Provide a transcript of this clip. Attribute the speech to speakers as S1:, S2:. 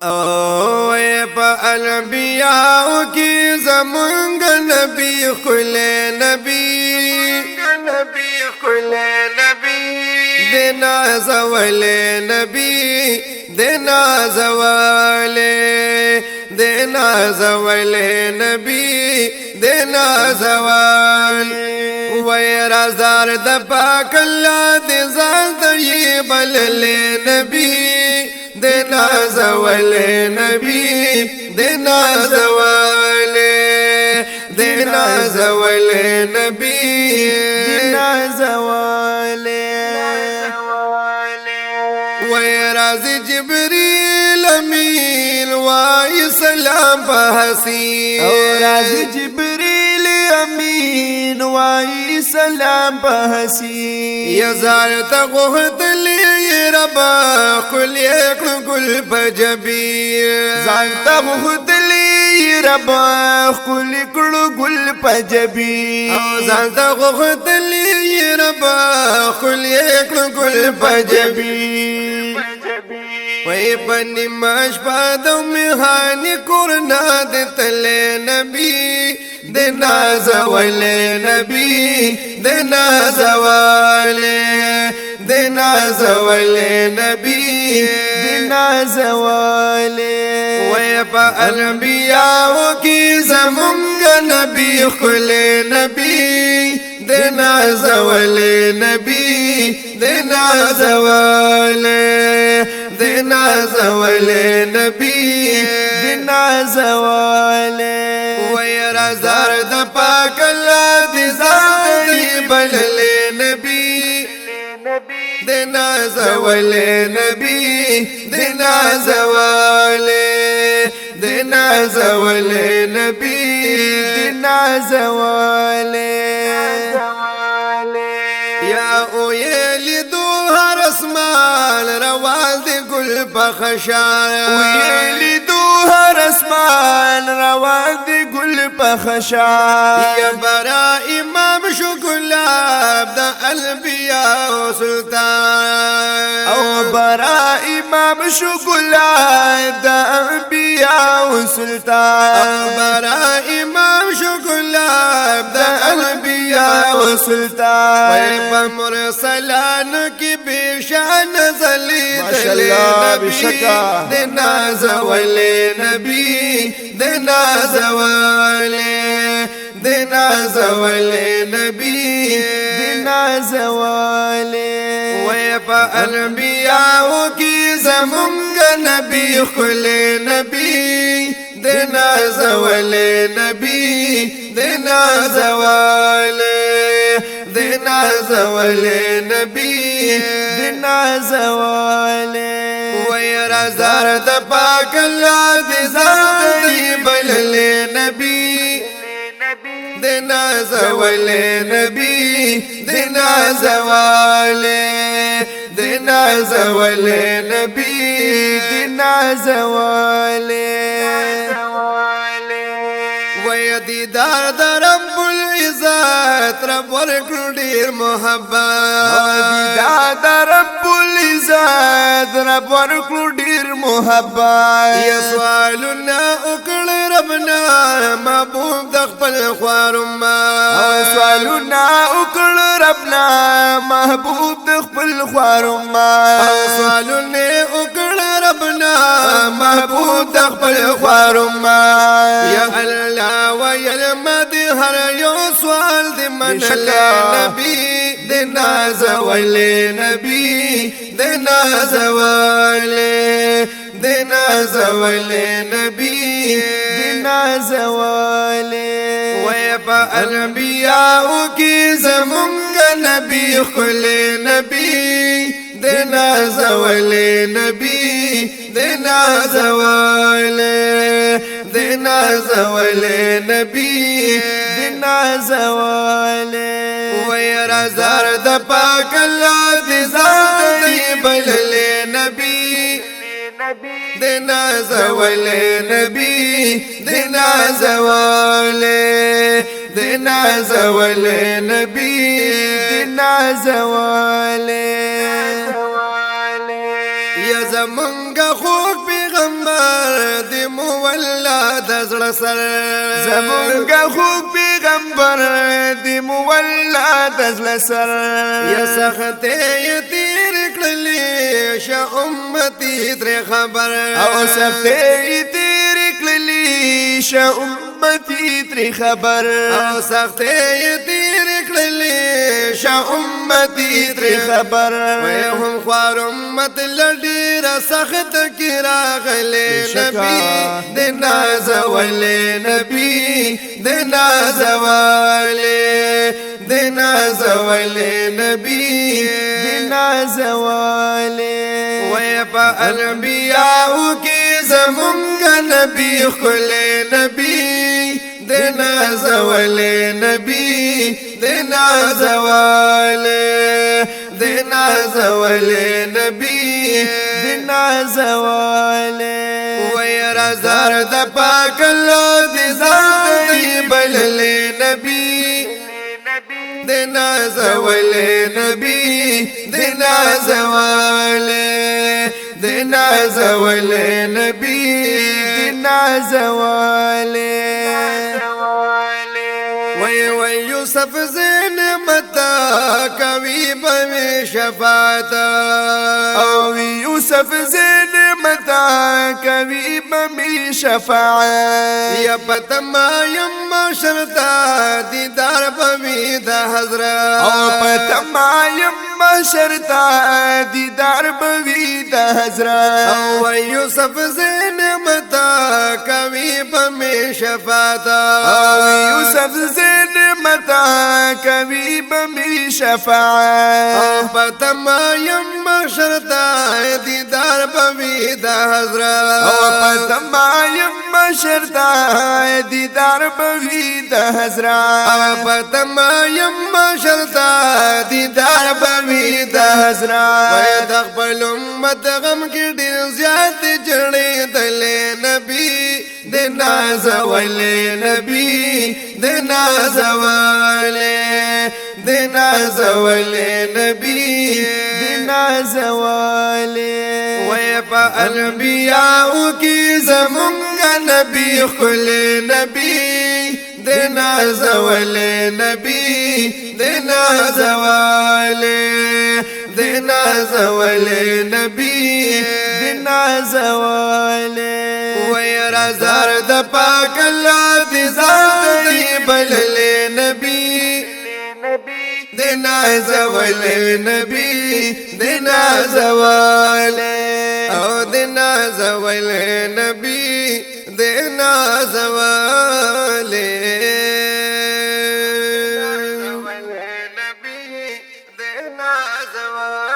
S1: او په انبیاء کی زمونږ نبی خله نبی دینا زول نبی دینا زول نبی دینا زوال وی رازدار د پاک الله د ځان ته بلل نبی دینا زول نبی دینا زول نبی
S2: دینا زوال
S1: وی راز جبریل امین وای سلام په حسین
S2: او راز جبریل امین وای سلام په حسین
S1: یزار تا غوښتلی ربا خل یک گل پجبی
S2: ځان ته غوښتلی ربا خل کړو گل پجبی
S1: او ځان ته غوښتلی ربا خل یک گل پجبی وی پنی ماش پادو میخانی کرنا دیتل نبی دینا زوال نبی دینا زوال نبی
S2: دینا زوال
S1: وی پا انبیاء کی زمونگ نبی خل نبی دینا زوال نبی دینا زوال نبی
S2: دینا زوال
S1: وی رازدار د پاک الله د ذات بلل نبی دینا زوال نبی دینا زوال نبی
S2: دینا زوال
S1: یا او یلی دو هر اسمان روان دی گل پخشان
S2: ویلی دو هر اسمان روان دی گل پخشان
S1: یا برا امام شو گلاب دا انبیاء سلطان
S2: او برا امام شو گلاب دا انبیاء سلطان
S1: برا امام شو گلاب دا انبیاء
S2: سلطان
S1: وی پا مرسلانو کی بیشان زلی
S2: ماشاءاللہ بشکا
S1: دینا زوال نبی دینا زوال نبی
S2: دینا زوال
S1: وی پا انبیاء کی زمونگ نبی خل نبی دینا زوال نبی دینا زوال نبی
S2: دینا زوال
S1: وی رازدار د پاک الله د ذات بلل نبی دینا زوال نبی دینا زوال نبی
S2: دینا زوال
S1: وی دیدار د رب العزت رب ورکړو ډیر محبت
S2: دیدار رب العزت رب ورکړو ډیر محبت
S1: یا سوالنا وکړ ربنا محبوب د خپل خوارما
S2: سوالنا وکړ ربنا محبوب د خپل خوارما
S1: سوالنا وکړ ربنا محبوب د خپل خوارما یا الله ویل مدي هر یو سوال دی منل نبی دینا زوال نبی دینا زوال نبی
S2: دینا زوال
S1: وی پا انبیاء کی زمونگ نبی خل نبی دینا زوال نبی دینا زوال نبی
S2: دینا زوال
S1: وی رازدار د پاک الله د ذات بلل نبی دینا زوال نبی دینا زوال نبی
S2: دینا زوال
S1: یا زمونږ خوږ پیغمبر پزړه سر
S2: زمونږه خوږ پیغمبر دی مولا د زړه سر
S1: یا سختې یې تیر کړلې شه امتي ترې خبر
S2: او سختې یې تیر کړلې شه امتي ترې خبر
S1: او سختې یې تیر کړلې شه امتي ترې خبر وای هم خوار امت لډیر سخت کی راغلې نبی د نازولې نبی د نازولې د نازولې نبی
S2: د نازولې
S1: وای په انبیاء کې زمونږ نبی خلې نبی د نازولې نبی د نازولې د نازولې نبی
S2: د نازولې
S1: وای رازار د پاک الله د ذات بللې نبی د نازولې نبی د نازولې د نازولې نبی
S2: د نازولې
S1: وای وای یوسف زین متا کوي به شفاعت
S2: او یوسف زین متا کوي به شفاعت
S1: یا پتما یم شرطا دیدار بوی د حضرت
S2: او پتما یم شرطا دیدار بوی د حضرت
S1: او یوسف زین متا کوي به شفاعت
S2: او یوسف زین متا کوي به شفاعت
S1: او پتما یم شرطا دیدار بوی د حضرت
S2: او پتما یم شرطا دیدار بوی د حضرت
S1: او پتما یم شرطا دیدار بوی د حضرت وای د خپل امت غم کې ډیر زیات جړې دلې نبی د نازولې نبی د نازولې د نازولې نبی
S2: د نازولې
S1: وای په انبیاء کې زمونږ نبی خلې نبی د نازولې نبی د نازولې د نازولې نبی
S2: د نازولې
S1: وای رازار د پاک الله د ذات بللې نبی د نازولې نبی د نازولې او د نازولې نبی د نازولې نبی د نازولې